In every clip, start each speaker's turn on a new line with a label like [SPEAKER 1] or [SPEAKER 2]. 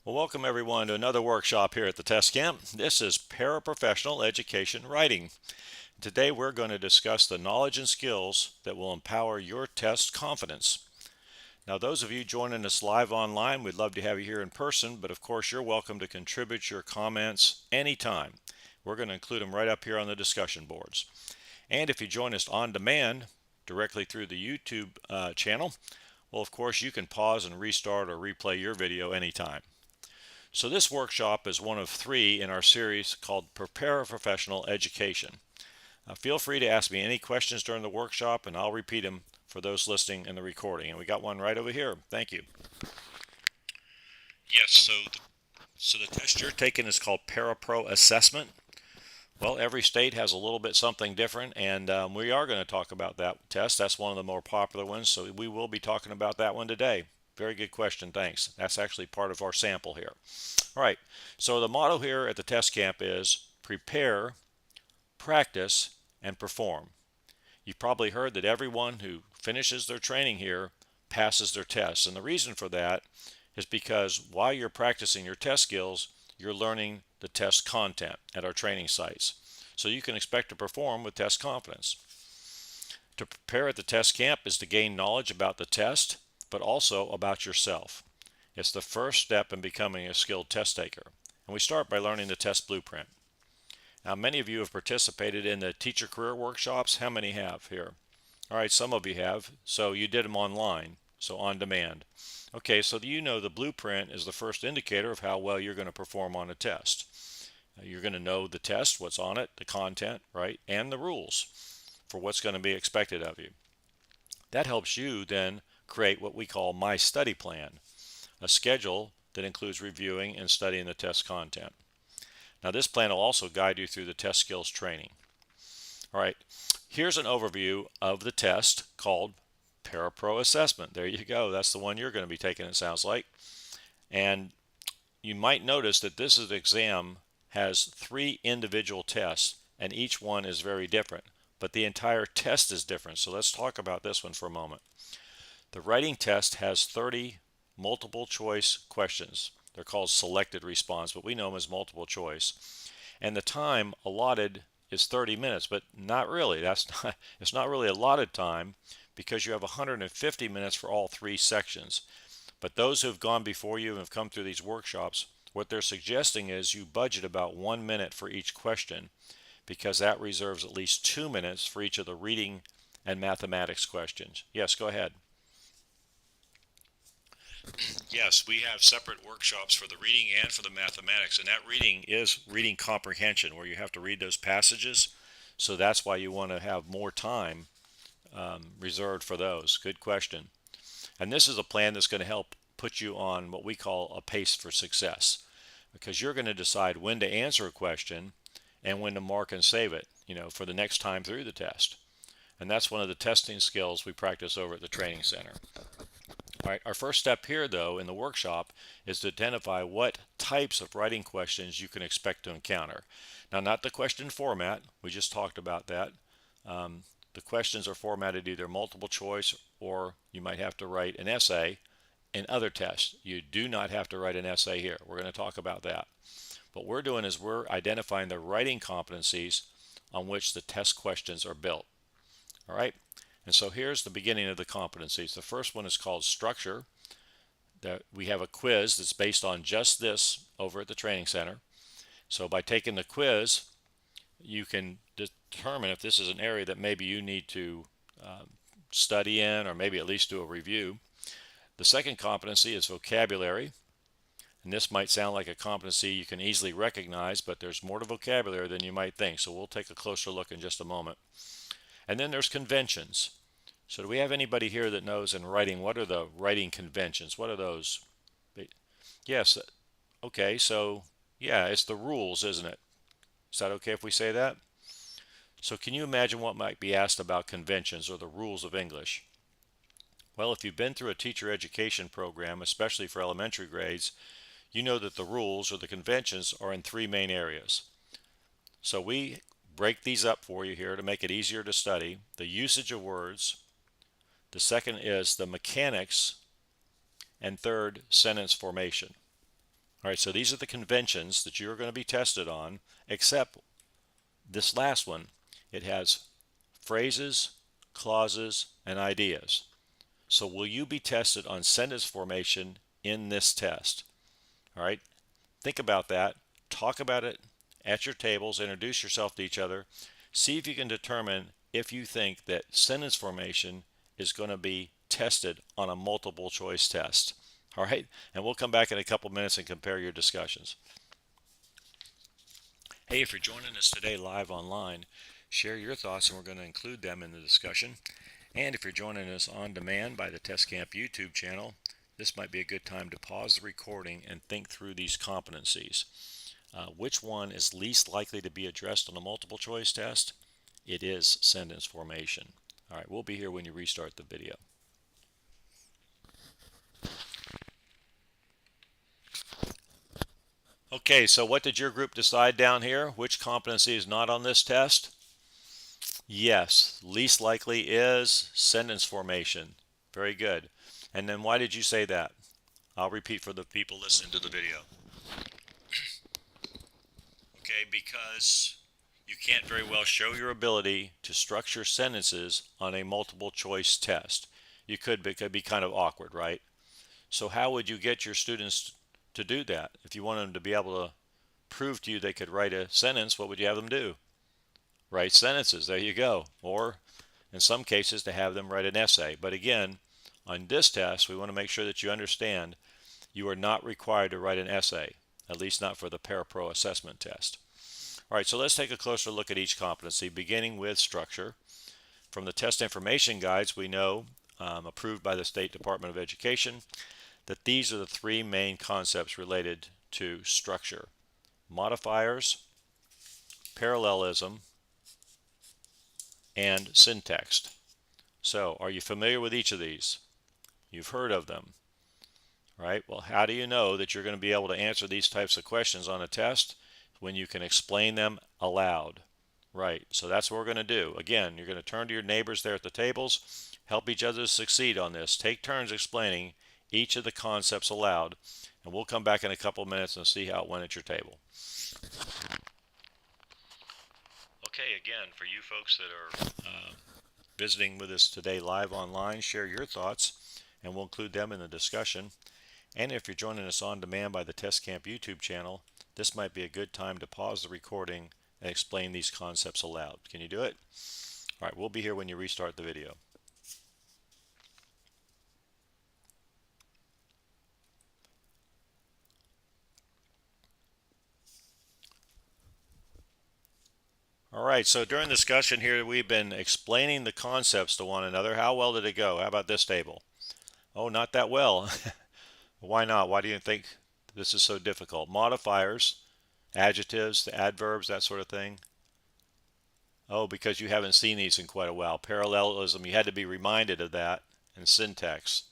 [SPEAKER 1] Well, welcome everyone to another workshop here at the Test Camp. This is Paraprofessional Education Writing. Today we're going to discuss the knowledge and skills that will empower your test confidence. Now, those of you joining us live online, we'd love to have you here in person, but of course you're welcome to contribute your comments anytime. We're going to include them right up here on the discussion boards. And if you join us on demand directly through the YouTube channel, well, of course you can pause and restart or replay your video anytime. So this workshop is one of 3 in our series called Paraprofessional Education. Feel free to ask me any questions during the workshop and I'll repeat them for those listening in the recording. And we got one right over here. Thank you. Yes, so the test you're taking is called ParaPro Assessment. Well, every state has a little bit something different, and we are going to talk about that test. That's one of the more popular ones, so we will be talking about that one today. Very good question, thanks. That's actually part of our sample here. All right, so the motto here at the Test Camp is prepare, practice, and perform. You've probably heard that everyone who finishes their training here passes their tests, and the reason for that is because while you're practicing your test skills, you're learning the test content at our training sites. So you can expect to perform with test confidence. To prepare at the Test Camp is to gain knowledge about the test, but also about yourself. It's the first step in becoming a skilled test taker. And we start by learning the test blueprint. Now, many of you have participated in the teacher career workshops. How many have here? All right, some of you have. So you did them online, so on demand. Okay, so you know the blueprint is the first indicator of how well you're going to perform on a test. You're going to know the test, what's on it, the content, right, and the rules for what's going to be expected of you. That helps you then create what we call My Study Plan, a schedule that includes reviewing and studying the test content. Now, this plan will also guide you through the test skills training. All right, here's an overview of the test called ParaPro Assessment. There you go. That's the one you're going to be taking, it sounds like. And you might notice that this exam has 3 individual tests, and each one is very different, but the entire test is different. So let's talk about this one for a moment. The writing test has 30 multiple choice questions. They're called selected response, but we know them as multiple choice. And the time allotted is 30 minutes, but not really. It's not really allotted time because you have 150 minutes for all 3 sections. But those who have gone before you and have come through these workshops, what they're suggesting is you budget about 1 minute for each question, because that reserves at least 2 minutes for each of the reading and mathematics questions. Yes, go ahead. Yes, we have separate workshops for the reading and for the mathematics, and that reading is reading comprehension, where you have to read those passages. So that's why you want to have more time reserved for those. Good question. And this is a plan that's going to help put you on what we call a pace for success, because you're going to decide when to answer a question and when to mark and save it, for the next time through the test. And that's one of the testing skills we practice over at the training center. All right, our first step here, though, in the workshop is to identify what types of writing questions you can expect to encounter. Now, not the question format. We just talked about that. The questions are formatted either multiple choice or you might have to write an essay. In other tests, you do not have to write an essay here. We're going to talk about that. What we're doing is we're identifying the writing competencies on which the test questions are built. All right. And so here's the beginning of the competencies. The first one is called structure. We have a quiz that's based on just this over at the training center. So by taking the quiz, you can determine if this is an area that maybe you need to study in, or maybe at least do a review. The second competency is vocabulary. And this might sound like a competency you can easily recognize, but there's more to vocabulary than you might think. So we'll take a closer look in just a moment. And then there's conventions. So do we have anybody here that knows in writing, what are the writing conventions? What are those? Yes. Okay, so yeah, it's the rules, isn't it? Is that okay if we say that? So can you imagine what might be asked about conventions or the rules of English? Well, if you've been through a teacher education program, especially for elementary grades, you know that the rules or the conventions are in 3 main areas. So we break these up for you here to make it easier to study. The usage of words, The second is the mechanics, and third, sentence formation. All right, so these are the conventions that you're going to be tested on, except this last one. It has phrases, clauses, and ideas. So will you be tested on sentence formation in this test? All right, think about that. Talk about it at your tables. Introduce yourself to each other. See if you can determine if you think that sentence formation is going to be tested on a multiple choice test. All right, and we'll come back in a couple minutes and compare your discussions. Hey, if you're joining us today live online, share your thoughts and we're going to include them in the discussion. And if you're joining us on demand by the Test Camp YouTube channel, this might be a good time to pause the recording and think through these competencies. Which one is least likely to be addressed on a multiple choice test? It is sentence formation. All right, we'll be here when you restart the video. Okay, so what did your group decide down here? Which competency is not on this test? Yes, least likely is sentence formation. Very good. And then why did you say that? I'll repeat for the people listening to the video. Okay, because you can't very well show your ability to structure sentences on a multiple choice test. It could be kind of awkward, right? So how would you get your students to do that? If you want them to be able to prove to you they could write a sentence, what would you have them do? Write sentences. There you go. Or in some cases to have them write an essay. But again, on this test, we want to make sure that you understand you are not required to write an essay, at least not for the ParaPro assessment test. All right, so let's take a closer look at each competency, beginning with structure. From the test information guides, we know, approved by the State Department of Education, that these are the three main concepts related to structure: modifiers, parallelism, and syntax. So, are you familiar with each of these? You've heard of them, right? Well, how do you know that you're going to be able to answer these types of questions on a test? When you can explain them aloud, right? So that's what we're going to do. Again, you're going to turn to your neighbors there at the tables, help each other succeed on this. Take turns explaining each of the concepts aloud, and we'll come back in a couple minutes and see how it went at your table. Okay, again, for you folks that are visiting with us today live online, share your thoughts and we'll include them in the discussion. And if you're joining us on demand by the Test Camp YouTube channel, this might be a good time to pause the recording and explain these concepts aloud. Can you do it? All right, we'll be here when you restart the video. All right, so during the discussion here, we've been explaining the concepts to one another. How well did it go? How about this table? Oh, not that well. Why not? Why do you think this is so difficult? Modifiers, adjectives, the adverbs, that sort of thing. Oh, because you haven't seen these in quite a while. Parallelism, you had to be reminded of that. And syntax.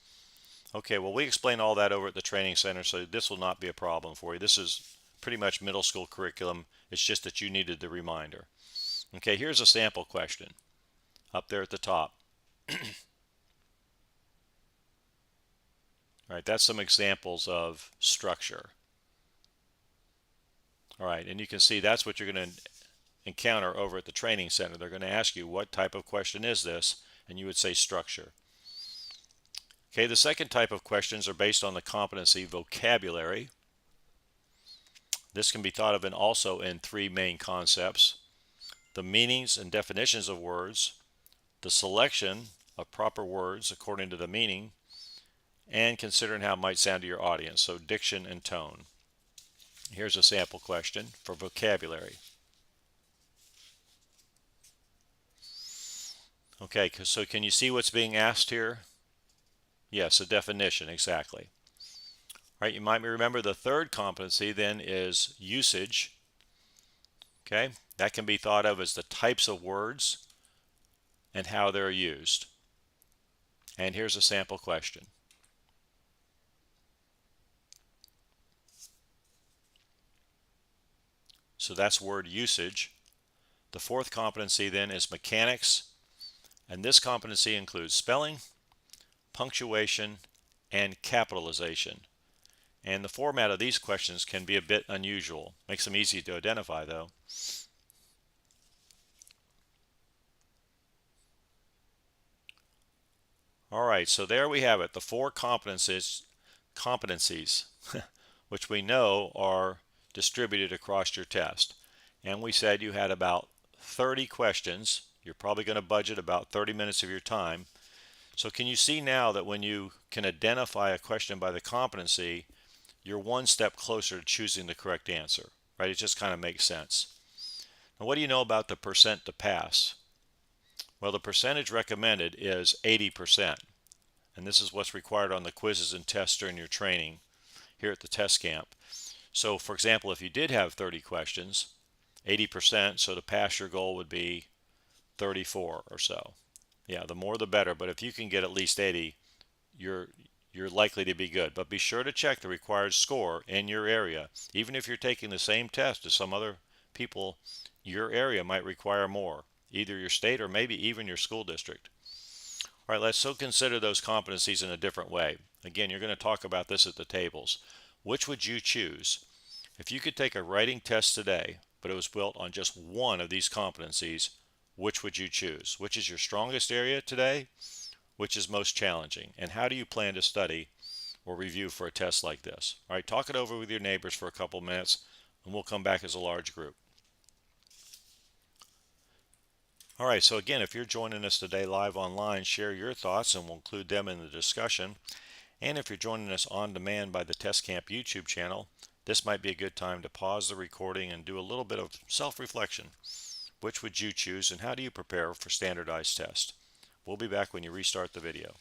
[SPEAKER 1] Okay, well, we explain all that over at the training center, so this will not be a problem for you. This is pretty much middle school curriculum. It's just that you needed the reminder. Okay, here's a sample question up there at the top. All right, that's some examples of structure. All right, and you can see that's what you're going to encounter over at the training center. They're going to ask you, what type of question is this? And you would say structure. Okay, the second type of questions are based on the competency vocabulary. This can be thought of also in three main concepts: the meanings and definitions of words, the selection of proper words according to the meaning, and considering how it might sound to your audience, so diction and tone. Here's a sample question for vocabulary. Okay, so can you see what's being asked here? Yes, a definition, exactly. All right, you might remember the third competency then is usage. Okay, that can be thought of as the types of words and how they're used. And here's a sample question. So that's word usage. The fourth competency then is mechanics, and this competency includes spelling, punctuation, and capitalization. And the format of these questions can be a bit unusual. Makes them easy to identify though. All right, so there we have it, the four competencies, which we know are distributed across your test. And we said you had about 30 questions. You're probably going to budget about 30 minutes of your time. So can you see now that when you can identify a question by the competency, you're one step closer to choosing the correct answer, right? It just kind of makes sense. Now, what do you know about the percent to pass? Well, the percentage recommended is 80%, and this is what's required on the quizzes and tests during your training here at the test camp. So, for example, if you did have 30 questions, 80%, so to pass your goal would be 34 or so. Yeah, the more the better, but if you can get at least 80, you're likely to be good. But be sure to check the required score in your area. Even if you're taking the same test as some other people, your area might require more, either your state or maybe even your school district. All right, let's so consider those competencies in a different way. Again, you're going to talk about this at the tables. Which would you choose? If you could take a writing test today, but it was built on just one of these competencies, which would you choose? Which is your strongest area today? Which is most challenging? And how do you plan to study or review for a test like this? All right, talk it over with your neighbors for a couple minutes, and we'll come back as a large group. All right, so again, if you're joining us today live online, share your thoughts and we'll include them in the discussion. And if you're joining us on demand by the Test Camp YouTube channel, this might be a good time to pause the recording and do a little bit of self-reflection. Which would you choose and how do you prepare for standardized tests? We'll be back when you restart the video.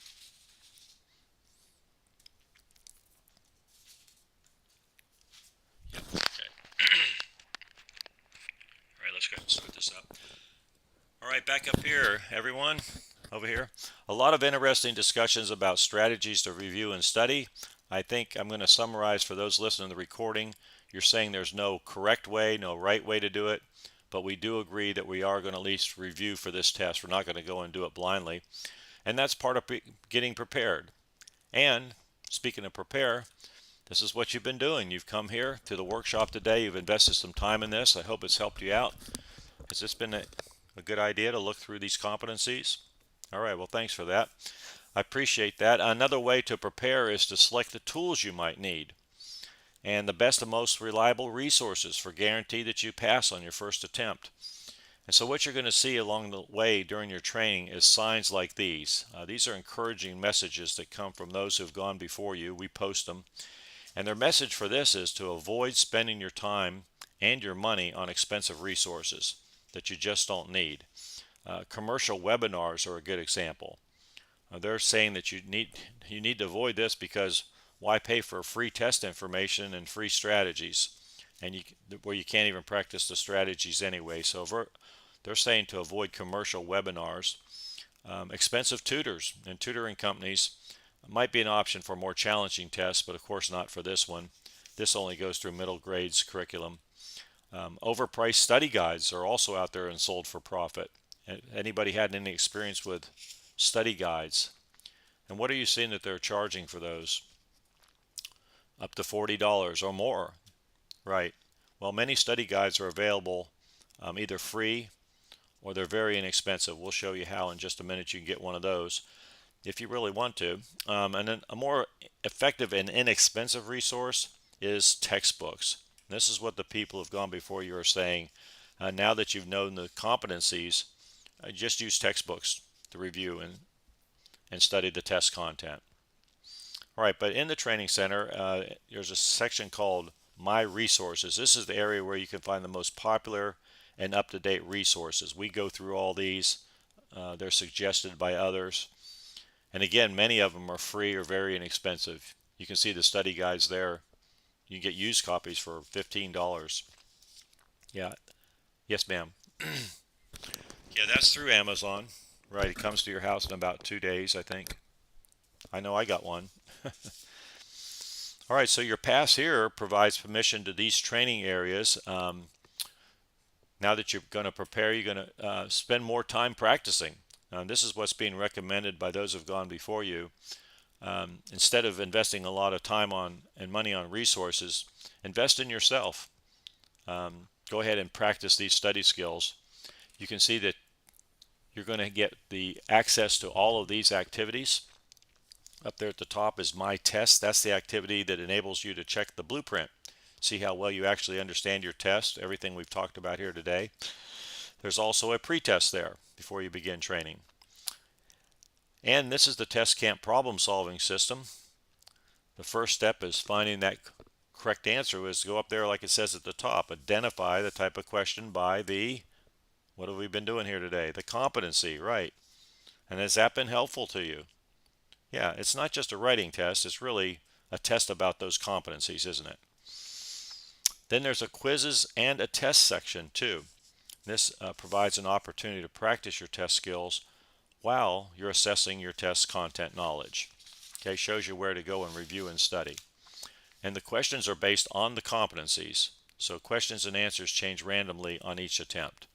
[SPEAKER 1] Yep, okay. All right, let's go ahead and start this up. All right, back up here, everyone, over here. A lot of interesting discussions about strategies to review and study. I think I'm going to summarize for those listening to the recording. You're saying there's no correct way, no right way to do it, but we do agree that we are going to at least review for this test. We're not going to go and do it blindly. And that's part of getting prepared. And speaking of prepare, this is what you've been doing. You've come here to the workshop today. You've invested some time in this. I hope it's helped you out. Has this been a good idea to look through these competencies? All right, well, thanks for that. I appreciate that. Another way to prepare is to select the tools you might need and the best and most reliable resources for guarantee that you pass on your first attempt. And so what you're going to see along the way during your training is signs like these. These are encouraging messages that come from those who have gone before you. We post them. And their message for this is to avoid spending your time and your money on expensive resources that you just don't need. Commercial webinars are a good example. They're saying that you need to avoid this because why pay for free test information and free strategies and where you can't even practice the strategies anyway. So they're saying to avoid commercial webinars. Expensive tutors and tutoring companies might be an option for more challenging tests, but of course not for this one. This only goes through middle grades curriculum. Overpriced study guides are also out there and sold for profit. Anybody had any experience with study guides? And what are you seeing that they're charging for those? Up to $40 or more, right? Well, many study guides are available either free or they're very inexpensive. We'll show you how in just a minute. You can get one of those if you really want to. And then a more effective and inexpensive resource is textbooks. This is what the people who have gone before you are saying. Now that you've known the competencies, just use textbooks to review and study the test content. All right, but in the training center, there's a section called My Resources. This is the area where you can find the most popular and up-to-date resources. We go through all these. They're suggested by others. And again, many of them are free or very inexpensive. You can see the study guides there. You can get used copies for $15. Yeah. Yes, ma'am. Yeah, that's through Amazon. Right, it comes to your house in about 2 days, I think. I know I got one. All right, so your pass here provides permission to these training areas. Now that you're going to prepare, you're going to spend more time practicing. This is what's being recommended by those who have gone before you. Instead of investing a lot of time on and money on resources, invest in yourself. Go ahead and practice these study skills. You can see that you're going to get the access to all of these activities. Up there at the top is My Test. That's the activity that enables you to check the blueprint. See how well you actually understand your test, everything we've talked about here today. There's also a PreTest there before you begin training. And this is the test camp problem solving system. The first step is finding that correct answer is to go up there like it says at the top. Identify the type of question by the, what have we been doing here today? The competency, right? And has that been helpful to you? Yeah, it's not just a writing test, it's really a test about those competencies, isn't it? Then there's a quizzes and a test section too. This provides an opportunity to practice your test skills while you're assessing your test content knowledge. Okay, shows you where to go and review and study. And the questions are based on the competencies, so questions and answers change randomly on each attempt.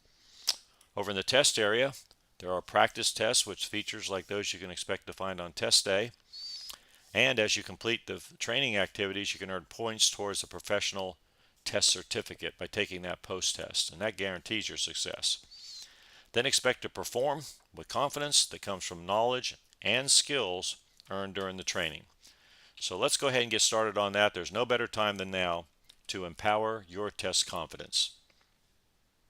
[SPEAKER 1] Over in the test area, there are practice tests, which features like those you can expect to find on test day. And as you complete the training activities, you can earn points towards a professional test certificate by taking that post-test, and that guarantees your success. Then expect to perform with confidence that comes from knowledge and skills earned during the training. So let's go ahead and get started on that. There's no better time than now to empower your test confidence.